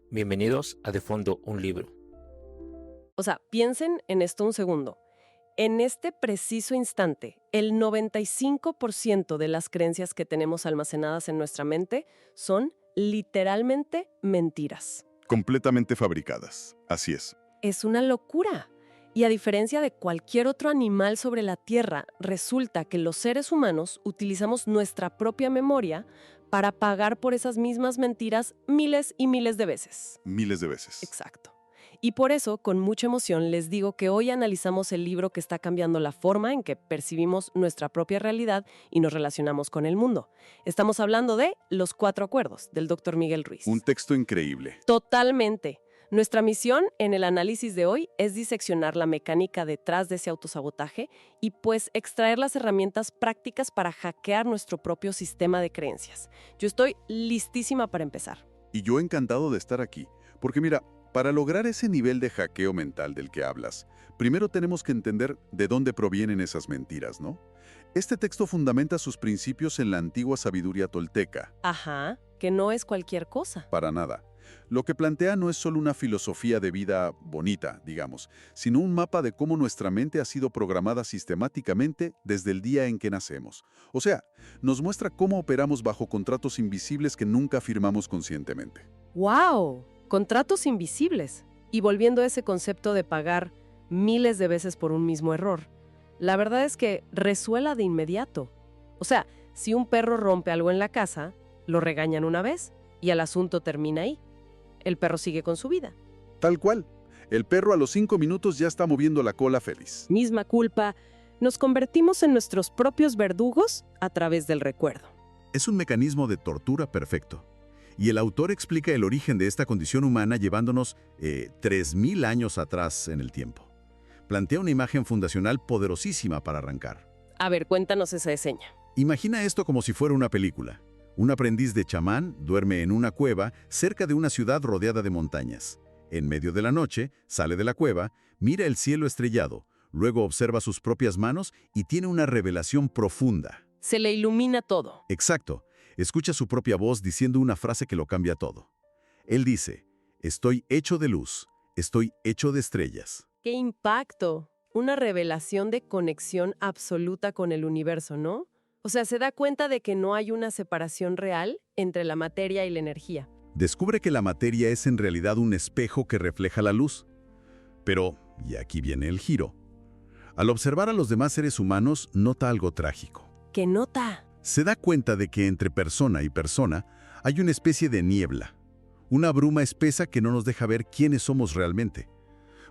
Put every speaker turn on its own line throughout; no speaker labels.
Bienvenidos a De Fondo, un libro.
O sea, piensen en esto un segundo. En este preciso instante, el 95% de las creencias que tenemos almacenadas en nuestra mente son literalmente mentiras.
Completamente fabricadas, así es.
Es una locura. Y a diferencia de cualquier otro animal sobre la Tierra, resulta que los seres humanos utilizamos nuestra propia memoria para pagar por esas mismas mentiras miles y miles de veces.
Miles de veces.
Exacto. Y por eso, con mucha emoción, les digo que hoy analizamos el libro que está cambiando la forma en que percibimos nuestra propia realidad y nos relacionamos con el mundo. Estamos hablando de Los Cuatro Acuerdos, del Dr. Miguel Ruiz.
Un texto increíble.
Totalmente. Nuestra misión en el análisis de hoy es diseccionar la mecánica detrás de ese autosabotaje y pues extraer las herramientas prácticas para hackear nuestro propio sistema de creencias. Yo estoy listísima para empezar.
Y yo encantado de estar aquí, porque mira, para lograr ese nivel de hackeo mental del que hablas, primero tenemos que entender de dónde provienen esas mentiras, ¿no? Este texto fundamenta sus principios en la antigua sabiduría tolteca.
Ajá, que no es cualquier cosa.
Para nada. Lo que plantea no es solo una filosofía de vida bonita, digamos, sino un mapa de cómo nuestra mente ha sido programada sistemáticamente desde el día en que nacemos. O sea, nos muestra cómo operamos bajo contratos invisibles que nunca firmamos conscientemente.
¡Wow! Contratos invisibles. Y volviendo a ese concepto de pagar miles de veces por un mismo error, la verdad es que resuela de inmediato. O sea, si un perro rompe algo en la casa, lo regañan una vez y el asunto termina ahí. El perro sigue con su vida.
Tal cual. El perro a los 5 minutos ya está moviendo la cola feliz.
Misma culpa. Nos convertimos en nuestros propios verdugos a través del recuerdo.
Es un mecanismo de tortura perfecto. Y el autor explica el origen de esta condición humana llevándonos 3000 años atrás en el tiempo. Plantea una imagen fundacional poderosísima para arrancar.
A ver, cuéntanos esa escena.
Imagina esto como si fuera una película. Un aprendiz de chamán duerme en una cueva cerca de una ciudad rodeada de montañas. En medio de la noche, sale de la cueva, mira el cielo estrellado, luego observa sus propias manos y tiene una revelación profunda.
Se le ilumina todo.
Exacto. Escucha su propia voz diciendo una frase que lo cambia todo. Él dice, estoy hecho de luz, estoy hecho de estrellas.
¡Qué impacto! Una revelación de conexión absoluta con el universo, ¿no? O sea, se da cuenta de que no hay una separación real entre la materia y la energía.
Descubre que la materia es en realidad un espejo que refleja la luz. Pero, y aquí viene el giro, al observar a los demás seres humanos, nota algo trágico.
¿Qué nota?
Se da cuenta de que entre persona y persona hay una especie de niebla, una bruma espesa que no nos deja ver quiénes somos realmente.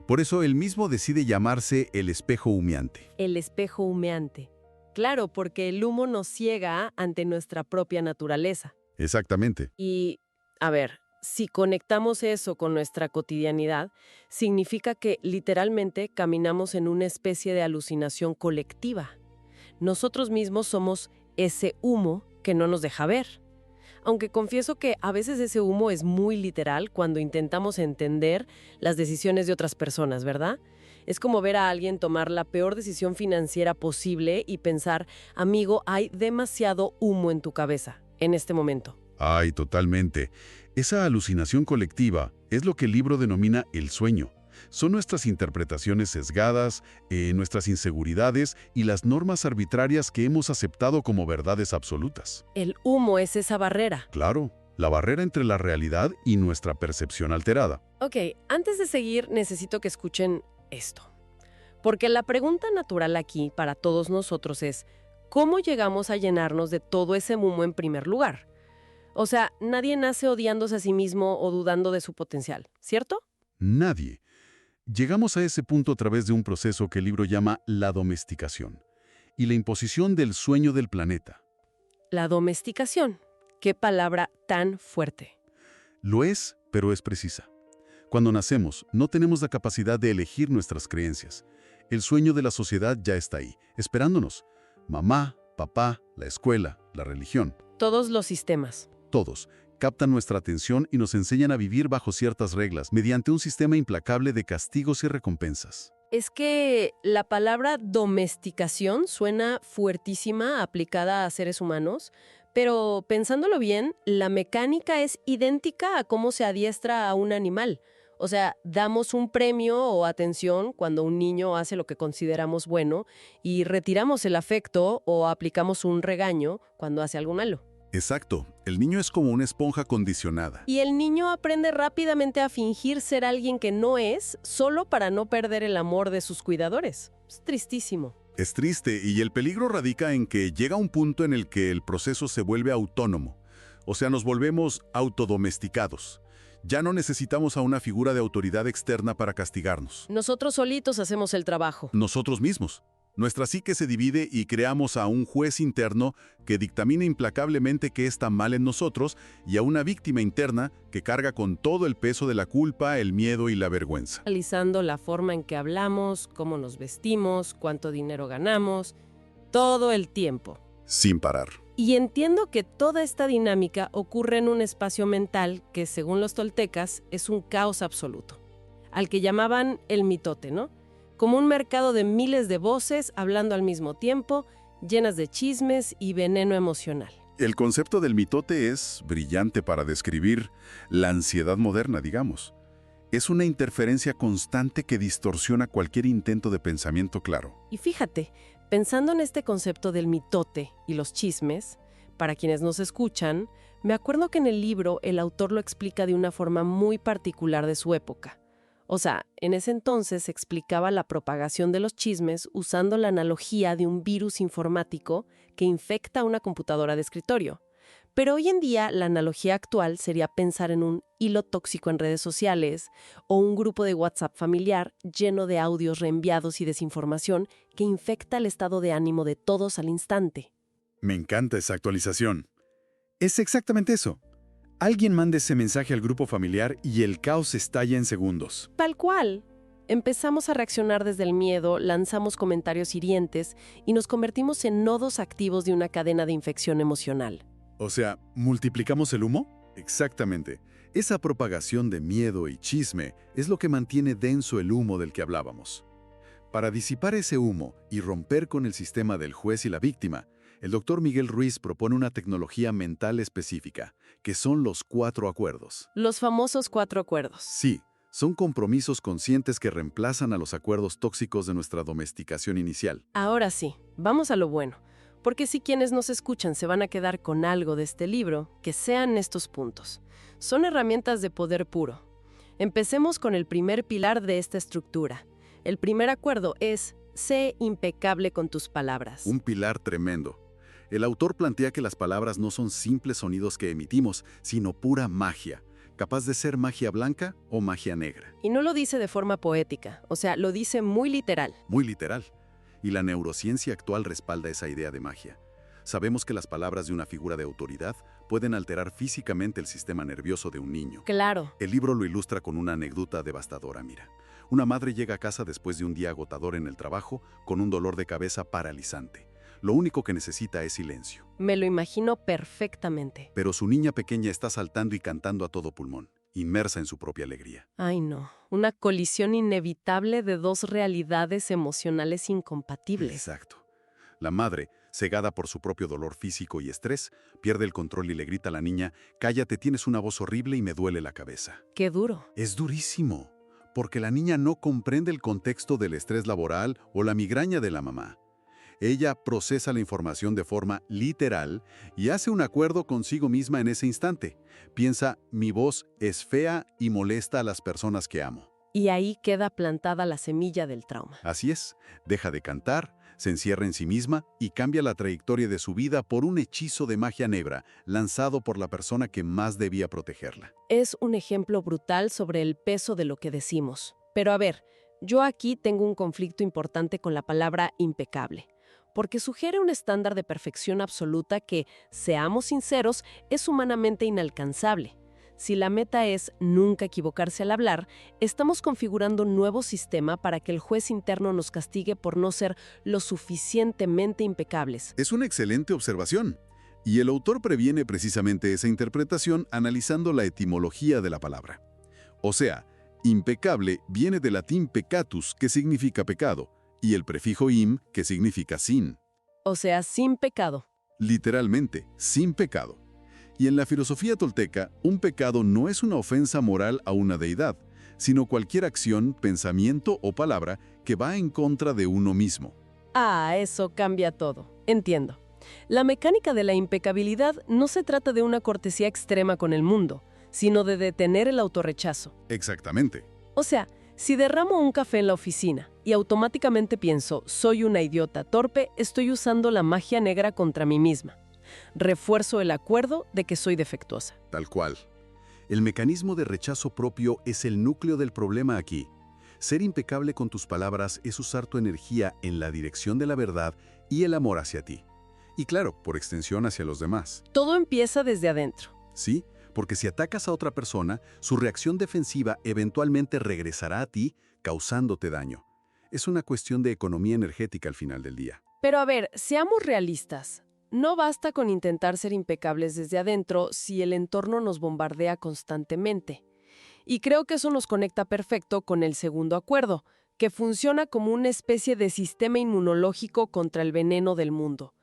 Por eso él mismo decide llamarse el espejo humeante.
El espejo humeante. Claro, porque el humo nos ciega ante nuestra propia naturaleza.
Exactamente.
Y, a ver, si conectamos eso con nuestra cotidianidad, significa que literalmente caminamos en una especie de alucinación colectiva. Nosotros mismos somos ese humo que no nos deja ver. Aunque confieso que a veces ese humo es muy literal cuando intentamos entender las decisiones de otras personas, ¿verdad? Es como ver a alguien tomar la peor decisión financiera posible y pensar, amigo, hay demasiado humo en tu cabeza en este momento.
Ay, totalmente. Esa alucinación colectiva es lo que el libro denomina el sueño. Son nuestras interpretaciones sesgadas, nuestras inseguridades y las normas arbitrarias que hemos aceptado como verdades absolutas.
El humo es esa barrera.
Claro, la barrera entre la realidad y nuestra percepción alterada.
Ok, antes de seguir necesito que escuchen esto. Porque la pregunta natural aquí para todos nosotros es, ¿cómo llegamos a llenarnos de todo ese humo en primer lugar? O sea, nadie nace odiándose a sí mismo o dudando de su potencial, ¿cierto?
Nadie. Llegamos a ese punto a través de un proceso que el libro llama la domesticación y la imposición del sueño del planeta.
La domesticación. Qué palabra tan fuerte.
Lo es, pero es precisa. Cuando nacemos, no tenemos la capacidad de elegir nuestras creencias. El sueño de la sociedad ya está ahí, esperándonos. Mamá, papá, la escuela, la religión.
Todos los sistemas.
Todos captan nuestra atención y nos enseñan a vivir bajo ciertas reglas, mediante un sistema implacable de castigos y recompensas.
Es que la palabra domesticación suena fuertísima aplicada a seres humanos, Pero pensándolo bien, la mecánica es idéntica a cómo se adiestra a un animal. O sea, damos un premio o atención cuando un niño hace lo que consideramos bueno y retiramos el afecto o aplicamos un regaño cuando hace algo malo.
Exacto. El niño es como una esponja condicionada.
Y el niño aprende rápidamente a fingir ser alguien que no es solo para no perder el amor de sus cuidadores. Es tristísimo.
Es triste y el peligro radica en que llega un punto en el que el proceso se vuelve autónomo. O sea, nos volvemos autodomesticados. Ya no necesitamos a una figura de autoridad externa para castigarnos.
Nosotros solitos hacemos el trabajo.
Nosotros mismos. Nuestra psique se divide y creamos a un juez interno que dictamina implacablemente qué está mal en nosotros y a una víctima interna que carga con todo el peso de la culpa, el miedo y la vergüenza.
Analizando la forma en que hablamos, cómo nos vestimos, cuánto dinero ganamos, todo el tiempo.
Sin parar.
Y entiendo que toda esta dinámica ocurre en un espacio mental que, según los toltecas, es un caos absoluto, al que llamaban el mitote, ¿no? Como un mercado de miles de voces hablando al mismo tiempo, llenas de chismes y veneno emocional.
El concepto del mitote es brillante para describir la ansiedad moderna, digamos. Es una interferencia constante que distorsiona cualquier intento de pensamiento claro.
Y fíjate, pensando en este concepto del mitote y los chismes, para quienes nos escuchan, me acuerdo que en el libro el autor lo explica de una forma muy particular de su época. O sea, en ese entonces explicaba la propagación de los chismes usando la analogía de un virus informático que infecta una computadora de escritorio. Pero hoy en día la analogía actual sería pensar en un hilo tóxico en redes sociales o un grupo de WhatsApp familiar lleno de audios reenviados y desinformación que infecta el estado de ánimo de todos al instante.
Me encanta esa actualización. Es exactamente eso. Alguien manda ese mensaje al grupo familiar y el caos estalla en segundos.
Tal cual. Empezamos a reaccionar desde el miedo, lanzamos comentarios hirientes y nos convertimos en nodos activos de una cadena de infección emocional.
O sea, ¿multiplicamos el humo?
Exactamente. Esa propagación de miedo y chisme es lo que mantiene denso el humo del que hablábamos. Para disipar ese humo y romper con el sistema del juez y la víctima, el doctor Miguel Ruiz propone una tecnología mental específica, que son los 4 acuerdos.
Los famosos 4 acuerdos.
Sí, son compromisos conscientes que reemplazan a los acuerdos tóxicos de nuestra domesticación inicial.
Ahora sí, vamos a lo bueno. Porque si quienes nos escuchan se van a quedar con algo de este libro, que sean estos puntos. Son herramientas de poder puro. Empecemos con el primer pilar de esta estructura. El primer acuerdo es: sé impecable con tus palabras.
Un pilar tremendo. El autor plantea que las palabras no son simples sonidos que emitimos, sino pura magia, capaz de ser magia blanca o magia negra.
Y no lo dice de forma poética, o sea, lo dice muy literal.
Muy literal. Y la neurociencia actual respalda esa idea de magia. Sabemos que las palabras de una figura de autoridad pueden alterar físicamente el sistema nervioso de un niño.
Claro.
El libro lo ilustra con una anécdota devastadora, mira. Una madre llega a casa después de un día agotador en el trabajo con un dolor de cabeza paralizante. Lo único que necesita es silencio.
Me lo imagino perfectamente.
Pero su niña pequeña está saltando y cantando a todo pulmón, inmersa en su propia alegría.
Ay, no. Una colisión inevitable de dos realidades emocionales incompatibles.
Exacto. La madre, cegada por su propio dolor físico y estrés, pierde el control y le grita a la niña: «Cállate, tienes una voz horrible y me duele la cabeza».
Qué duro.
Es durísimo, porque la niña no comprende el contexto del estrés laboral o la migraña de la mamá. Ella procesa la información de forma literal y hace un acuerdo consigo misma en ese instante. Piensa: mi voz es fea y molesta a las personas que amo.
Y ahí queda plantada la semilla del trauma.
Así es, deja de cantar, se encierra en sí misma y cambia la trayectoria de su vida por un hechizo de magia negra lanzado por la persona que más debía protegerla.
Es un ejemplo brutal sobre el peso de lo que decimos. Pero a ver, yo aquí tengo un conflicto importante con la palabra impecable, porque sugiere un estándar de perfección absoluta que, seamos sinceros, es humanamente inalcanzable. Si la meta es nunca equivocarse al hablar, estamos configurando un nuevo sistema para que el juez interno nos castigue por no ser lo suficientemente impecables.
Es una excelente observación. Y el autor previene precisamente esa interpretación analizando la etimología de la palabra. O sea, impecable viene del latín peccatus, que significa pecado, y el prefijo im, que significa sin.
O sea, sin pecado.
literalmente, sin pecado. Y en la filosofía tolteca, un pecado no es una ofensa moral a una deidad, sino cualquier acción, pensamiento o palabra que va en contra de uno mismo.
Ah, eso cambia todo. Entiendo. La mecánica de la impecabilidad no se trata de una cortesía extrema con el mundo, sino de detener el autorrechazo.
Exactamente.
O sea, si derramo un café en la oficina y automáticamente pienso, soy una idiota torpe, estoy usando la magia negra contra mí misma. Refuerzo el acuerdo de que soy defectuosa.
Tal cual. El mecanismo de rechazo propio es el núcleo del problema aquí. Ser impecable con tus palabras es usar tu energía en la dirección de la verdad y el amor hacia ti. Y claro, por extensión hacia los demás.
Todo empieza desde adentro.
Sí, porque si atacas a otra persona, su reacción defensiva eventualmente regresará a ti, causándote daño. Es una cuestión de economía energética al final del día.
Pero a ver, seamos realistas. No basta con intentar ser impecables desde adentro si el entorno nos bombardea constantemente. Y creo que eso nos conecta perfecto con el segundo acuerdo, que funciona como una especie de sistema inmunológico contra el veneno del mundo.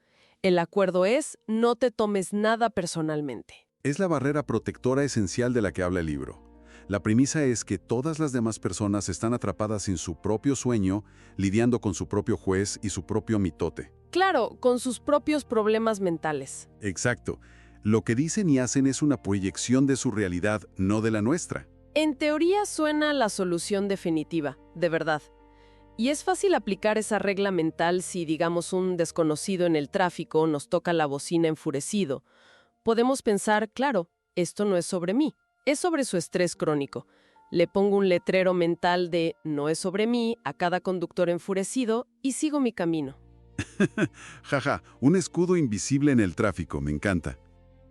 El acuerdo es, no te tomes nada personalmente.
Es la barrera protectora esencial de la que habla el libro. La premisa es que todas las demás personas están atrapadas en su propio sueño, lidiando con su propio juez y su propio mitote.
Claro, con sus propios problemas mentales.
Exacto. Lo que dicen y hacen es una proyección de su realidad, no de la nuestra.
En teoría suena la solución definitiva, de verdad. Y es fácil aplicar esa regla mental si, digamos, un desconocido en el tráfico nos toca la bocina enfurecido. Podemos pensar, claro, esto no es sobre mí, es sobre su estrés crónico. Le pongo un letrero mental de no es sobre mí a cada conductor enfurecido y sigo mi camino.
Jaja, un escudo invisible en el tráfico, me encanta.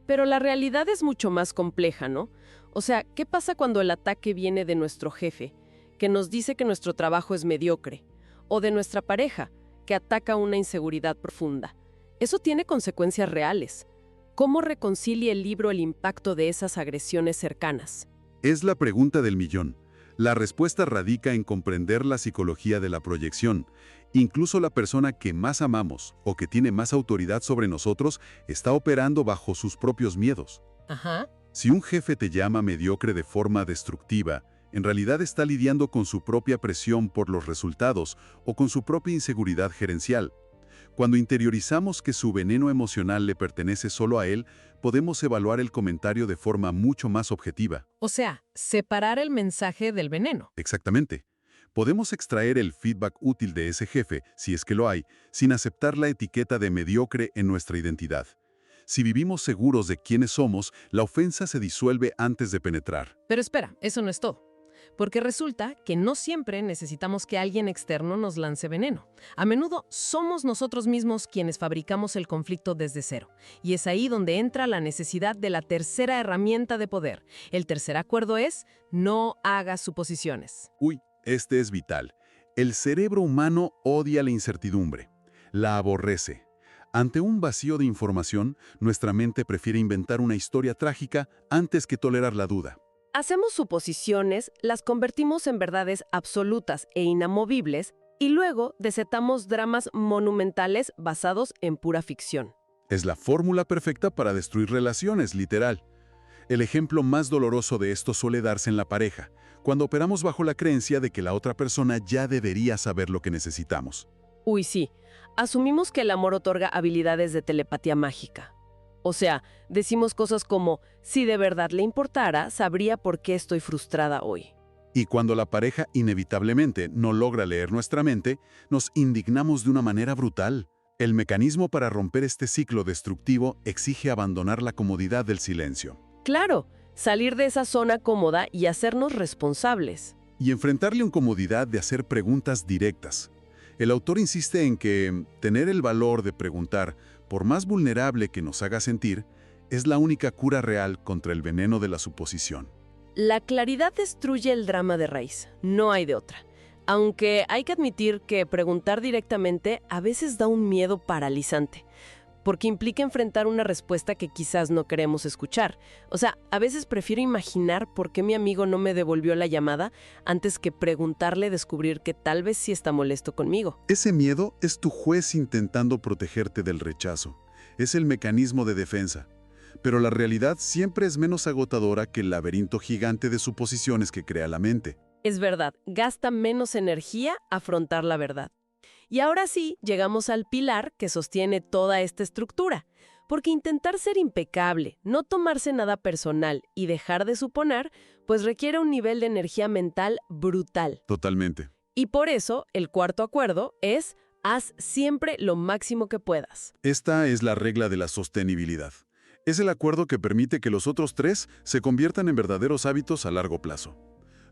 Pero la realidad es mucho más compleja, ¿no? O sea, ¿qué pasa cuando el ataque viene de nuestro jefe, que nos dice que nuestro trabajo es mediocre? O de nuestra pareja, que ataca una inseguridad profunda. Eso tiene consecuencias reales. ¿Cómo reconcilia el libro el impacto de esas agresiones cercanas?
Es la pregunta del millón. La respuesta radica en comprender la psicología de la proyección. Incluso la persona que más amamos o que tiene más autoridad sobre nosotros está operando bajo sus propios miedos.
Ajá.
Si un jefe te llama mediocre de forma destructiva, en realidad está lidiando con su propia presión por los resultados o con su propia inseguridad gerencial. Cuando interiorizamos que su veneno emocional le pertenece solo a él, podemos evaluar el comentario de forma mucho más objetiva.
O sea, separar el mensaje del veneno.
Exactamente. Podemos extraer el feedback útil de ese jefe, si es que lo hay, sin aceptar la etiqueta de mediocre en nuestra identidad. Si vivimos seguros de quiénes somos, la ofensa se disuelve antes de penetrar.
Pero espera, eso no es todo. Porque resulta que no siempre necesitamos que alguien externo nos lance veneno. A menudo somos nosotros mismos quienes fabricamos el conflicto desde cero. Y es ahí donde entra la necesidad de la tercera herramienta de poder. El tercer acuerdo es, no hagas suposiciones.
Uy, este es vital. El cerebro humano odia la incertidumbre. La aborrece. Ante un vacío de información, nuestra mente prefiere inventar una historia trágica antes que tolerar la duda.
Hacemos suposiciones, las convertimos en verdades absolutas e inamovibles y luego desatamos dramas monumentales basados en pura ficción.
Es la fórmula perfecta para destruir relaciones, literal. El ejemplo más doloroso de esto suele darse en la pareja, cuando operamos bajo la creencia de que la otra persona ya debería saber lo que necesitamos.
Uy, sí. Asumimos que el amor otorga habilidades de telepatía mágica. O sea, decimos cosas como, si de verdad le importara, sabría por qué estoy frustrada hoy.
Y cuando la pareja inevitablemente no logra leer nuestra mente, nos indignamos de una manera brutal. El mecanismo para romper este ciclo destructivo exige abandonar la comodidad del silencio.
Claro, salir de esa zona cómoda y hacernos responsables.
Y enfrentar la incomodidad de hacer preguntas directas. El autor insiste en que tener el valor de preguntar, por más vulnerable que nos haga sentir, es la única cura real contra el veneno de la suposición.
La claridad destruye el drama de raíz, no hay de otra. Aunque hay que admitir que preguntar directamente a veces da un miedo paralizante, porque implica enfrentar una respuesta que quizás no queremos escuchar. O sea, a veces prefiero imaginar por qué mi amigo no me devolvió la llamada antes que preguntarle descubrir que tal vez sí está molesto conmigo.
Ese miedo es tu juez intentando protegerte del rechazo. es el mecanismo de defensa. Pero la realidad siempre es menos agotadora que el laberinto gigante de suposiciones que crea la mente.
Es verdad, gasta menos energía afrontar la verdad. Y ahora sí, llegamos al pilar que sostiene toda esta estructura. Porque intentar ser impecable, no tomarse nada personal y dejar de suponer, pues requiere un nivel de energía mental brutal.
Totalmente.
Y por eso, el cuarto acuerdo es: haz siempre lo máximo que puedas.
Esta es la regla de la sostenibilidad. Es el acuerdo que permite que los otros 3 se conviertan en verdaderos hábitos a largo plazo.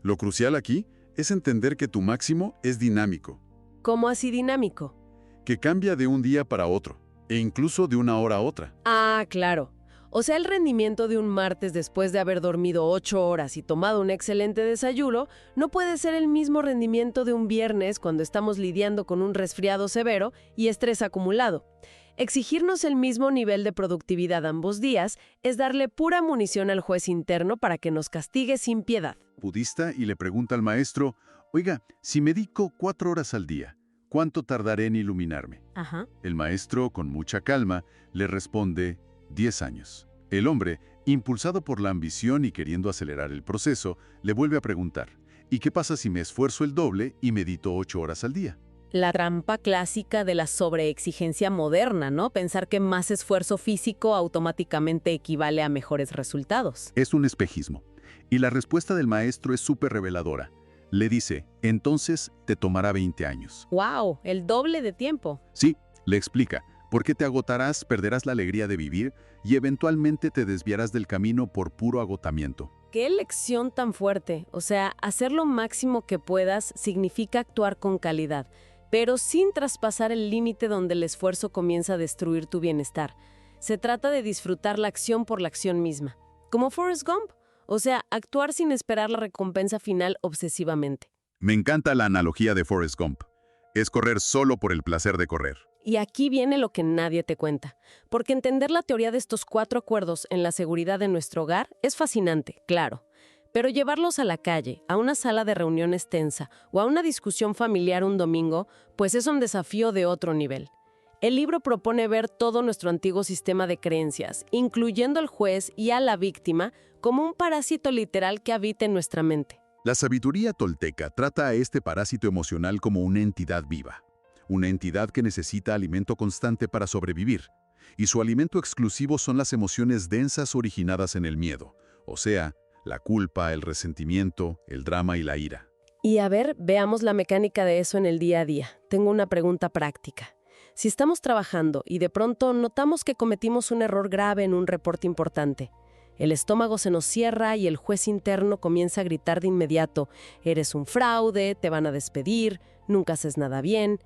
Lo crucial aquí es entender que tu máximo es dinámico,
¿Cómo así dinámico?
que cambia de un día para otro, e incluso de una hora a otra.
Ah, claro. O sea, el rendimiento de un martes después de haber dormido 8 horas y tomado un excelente desayuno no puede ser el mismo rendimiento de un viernes cuando estamos lidiando con un resfriado severo y estrés acumulado. Exigirnos el mismo nivel de productividad ambos días es darle pura munición al juez interno para que nos castigue sin piedad.
Budista y le pregunta al maestro, oiga, si medico 4 horas al día, ¿cuánto tardaré en iluminarme?
Ajá.
El maestro, con mucha calma, le responde 10 años. El hombre, impulsado por la ambición y queriendo acelerar el proceso, le vuelve a preguntar, ¿y qué pasa si me esfuerzo el doble y medito 8 horas al día?
La trampa clásica de la sobreexigencia moderna, ¿no? Pensar que más esfuerzo físico automáticamente equivale a mejores resultados.
Es un espejismo. Y la respuesta del maestro es súper reveladora. Le dice, entonces te tomará 20 años.
¡Wow! El doble de tiempo.
Sí, le explica, porque te agotarás, perderás la alegría de vivir y eventualmente te desviarás del camino por puro agotamiento.
¡Qué lección tan fuerte! O sea, hacer lo máximo que puedas significa actuar con calidad, pero sin traspasar el límite donde el esfuerzo comienza a destruir tu bienestar. Se trata de disfrutar la acción por la acción misma. Como Forrest Gump. O sea, actuar sin esperar la recompensa final obsesivamente.
Me encanta la analogía de Forrest Gump. Es correr solo por el placer de correr.
Y aquí viene lo que nadie te cuenta. Porque entender la teoría de estos 4 acuerdos en la seguridad de nuestro hogar es fascinante, claro. Pero llevarlos a la calle, a una sala de reuniones tensa o a una discusión familiar un domingo, pues es un desafío de otro nivel. El libro propone ver todo nuestro antiguo sistema de creencias, incluyendo al juez y a la víctima, como un parásito literal que habita en nuestra mente.
La sabiduría tolteca trata a este parásito emocional como una entidad viva. Una entidad que necesita alimento constante para sobrevivir. Y su alimento exclusivo son las emociones densas originadas en el miedo. O sea, la culpa, el resentimiento, el drama y la ira.
Y a ver, veamos la mecánica de eso en el día a día. Tengo una pregunta práctica. Si estamos trabajando y de pronto notamos que cometimos un error grave en un reporte importante, el estómago se nos cierra y el juez interno comienza a gritar de inmediato, eres un fraude, te van a despedir, nunca haces nada bien.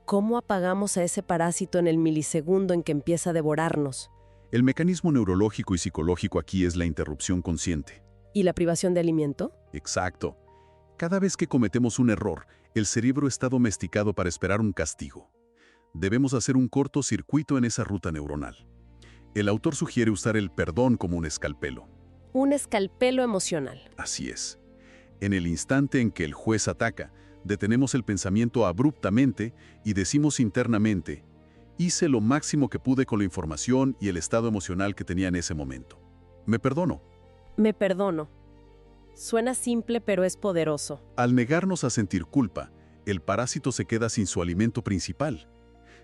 ¿Cómo apagamos a ese parásito en el milisegundo en que empieza a devorarnos?
El mecanismo neurológico y psicológico aquí es la interrupción consciente.
¿Y la privación de alimento?
Exacto. Cada vez que cometemos un error, el cerebro está domesticado para esperar un castigo. Debemos hacer un cortocircuito en esa ruta neuronal. El autor sugiere usar el perdón como un escalpelo.
Un escalpelo emocional.
Así es. En el instante en que el juez ataca, detenemos el pensamiento abruptamente y decimos internamente, hice lo máximo que pude con la información y el estado emocional que tenía en ese momento. Me perdono.
Me perdono. Suena simple, pero es poderoso.
Al negarnos a sentir culpa, el parásito se queda sin su alimento principal.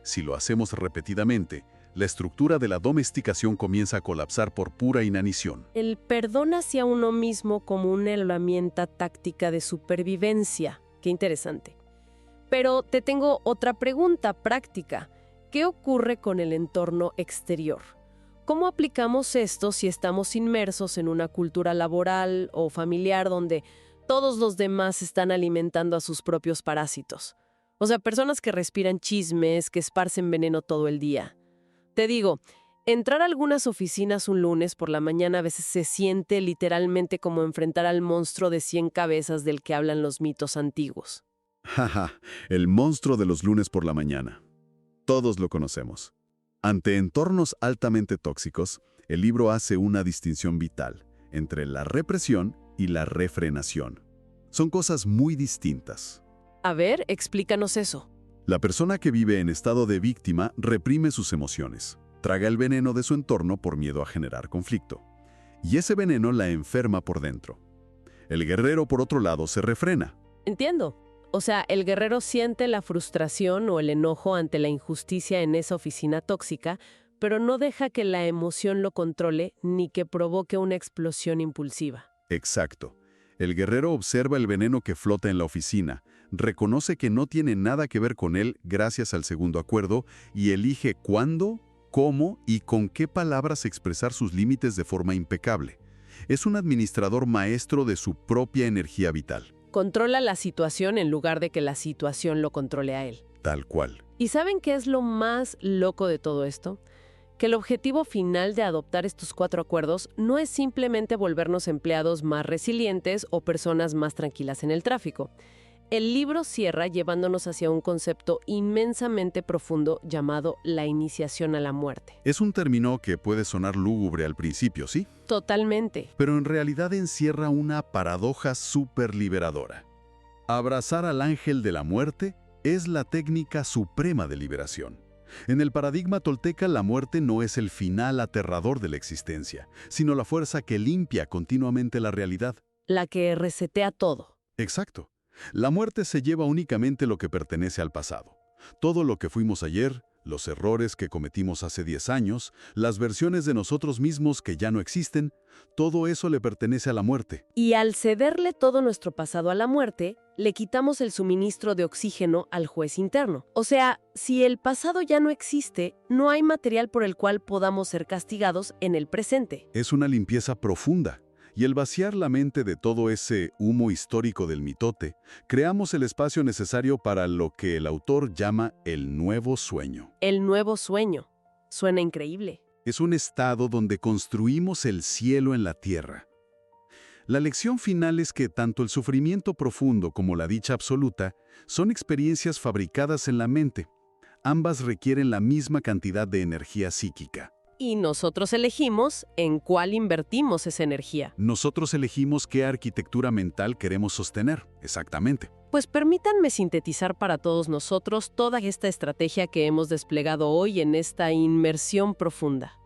Si lo hacemos repetidamente, la estructura de la domesticación comienza a colapsar por pura inanición.
El perdón hacia uno mismo como una herramienta táctica de supervivencia. Qué interesante. Pero te tengo otra pregunta práctica. ¿Qué ocurre con el entorno exterior? ¿Cómo aplicamos esto si estamos inmersos en una cultura laboral o familiar donde todos los demás están alimentando a sus propios parásitos? O sea, personas que respiran chismes, que esparcen veneno todo el día. Te digo, entrar a algunas oficinas un lunes por la mañana a veces se siente literalmente como enfrentar al monstruo de 100 cabezas del que hablan los mitos antiguos.
Jaja, el monstruo de los lunes por la mañana. Todos lo conocemos. Ante entornos altamente tóxicos, el libro hace una distinción vital entre la represión y la refrenación. Son cosas muy distintas.
A ver, explícanos eso.
La persona que vive en estado de víctima reprime sus emociones. traga el veneno de su entorno por miedo a generar conflicto. Y ese veneno la enferma por dentro. El guerrero, por otro lado, se refrena.
Entiendo. O sea, el guerrero siente la frustración o el enojo ante la injusticia en esa oficina tóxica, pero no deja que la emoción lo controle ni que provoque una explosión impulsiva.
Exacto. El guerrero observa el veneno que flota en la oficina, reconoce que no tiene nada que ver con él gracias al segundo acuerdo y elige cuándo, cómo y con qué palabras expresar sus límites de forma impecable. Es un administrador maestro de su propia energía vital.
Controla la situación en lugar de que la situación lo controle a él.
Tal cual.
¿Y saben qué es lo más loco de todo esto? Que el objetivo final de adoptar estos 4 acuerdos no es simplemente volvernos empleados más resilientes o personas más tranquilas en el tráfico. El libro cierra llevándonos hacia un concepto inmensamente profundo llamado la iniciación a la muerte.
Es un término que puede sonar lúgubre al principio, ¿sí?
Totalmente.
Pero en realidad encierra una paradoja súper liberadora. Abrazar al ángel de la muerte es la técnica suprema de liberación. En el paradigma tolteca, la muerte no es el final aterrador de la existencia, sino la fuerza que limpia continuamente la realidad.
La que resetea todo.
Exacto. La muerte se lleva únicamente lo que pertenece al pasado. Todo lo que fuimos ayer, los errores que cometimos hace 10 años, las versiones de nosotros mismos que ya no existen, todo eso le pertenece a la muerte.
Y al cederle todo nuestro pasado a la muerte, le quitamos el suministro de oxígeno al juez interno. O sea, si el pasado ya no existe, no hay material por el cual podamos ser castigados en el presente.
Es una limpieza profunda. Y al vaciar la mente de todo ese humo histórico del mitote, creamos el espacio necesario para lo que el autor llama el nuevo sueño.
El nuevo sueño. Suena increíble.
Es un estado donde construimos el cielo en la tierra. La lección final es que tanto el sufrimiento profundo como la dicha absoluta son experiencias fabricadas en la mente. Ambas requieren la misma cantidad de energía psíquica.
Y nosotros elegimos en cuál invertimos esa energía.
Nosotros elegimos qué arquitectura mental queremos sostener, exactamente.
Pues permítanme sintetizar para todos nosotros toda esta estrategia que hemos desplegado hoy en esta inmersión profunda.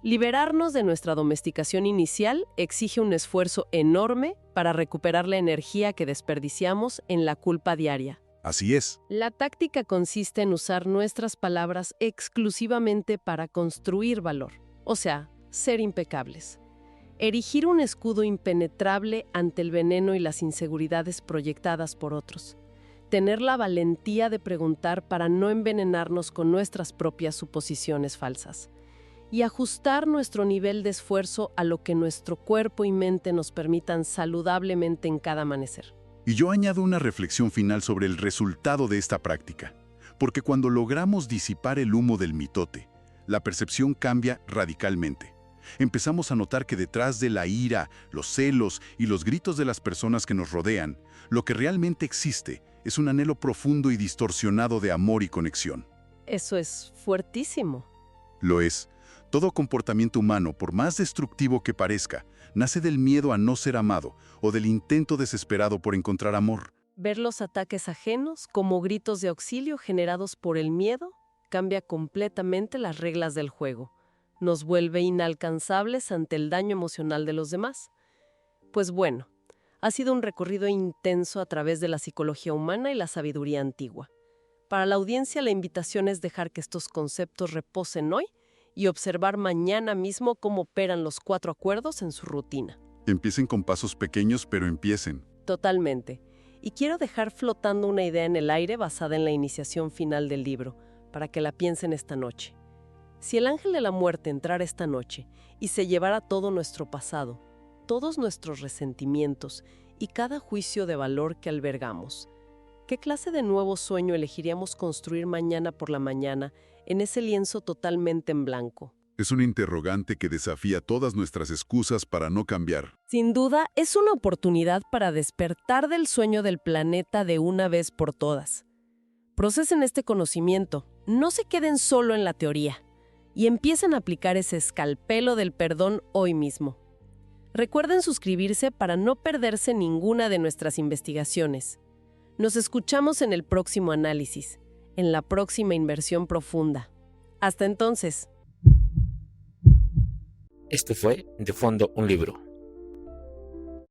Liberarnos de nuestra domesticación inicial exige un esfuerzo enorme para recuperar la energía que desperdiciamos en la culpa diaria.
Así es.
La táctica consiste en usar nuestras palabras exclusivamente para construir valor, o sea, ser impecables. Erigir un escudo impenetrable ante el veneno y las inseguridades proyectadas por otros. Tener la valentía de preguntar para no envenenarnos con nuestras propias suposiciones falsas. Y ajustar nuestro nivel de esfuerzo a lo que nuestro cuerpo y mente nos permitan saludablemente en cada amanecer.
Y yo añado una reflexión final sobre el resultado de esta práctica. Porque cuando logramos disipar el humo del mitote, la percepción cambia radicalmente. Empezamos a notar que detrás de la ira, los celos y los gritos de las personas que nos rodean, lo que realmente existe es un anhelo profundo y distorsionado de amor y conexión.
Eso es fuertísimo.
Lo es. Todo comportamiento humano, por más destructivo que parezca, nace del miedo a no ser amado o del intento desesperado por encontrar amor.
Ver los ataques ajenos como gritos de auxilio generados por el miedo cambia completamente las reglas del juego. Nos vuelve inalcanzables ante el daño emocional de los demás. Pues bueno, ha sido un recorrido intenso a través de la psicología humana y la sabiduría antigua. Para la audiencia, la invitación es dejar que estos conceptos reposen hoy y observar mañana mismo cómo operan los 4 acuerdos en su rutina.
Empiecen con pasos pequeños, pero empiecen.
Totalmente. Y quiero dejar flotando una idea en el aire basada en la iniciación final del libro, para que la piensen esta noche. Si el ángel de la muerte entrara esta noche y se llevara todo nuestro pasado, todos nuestros resentimientos y cada juicio de valor que albergamos, ¿qué clase de nuevo sueño elegiríamos construir mañana por la mañana en ese lienzo totalmente en blanco?
Es un interrogante que desafía todas nuestras excusas para no cambiar.
Sin duda, es una oportunidad para despertar del sueño del planeta de una vez por todas. Procesen este conocimiento, no se queden solo en la teoría, y empiecen a aplicar ese escalpelo del perdón hoy mismo. Recuerden suscribirse para no perderse ninguna de nuestras investigaciones. Nos escuchamos en el próximo análisis, en la próxima inversión profunda. Hasta entonces.
Esto fue De Fondo un Libro.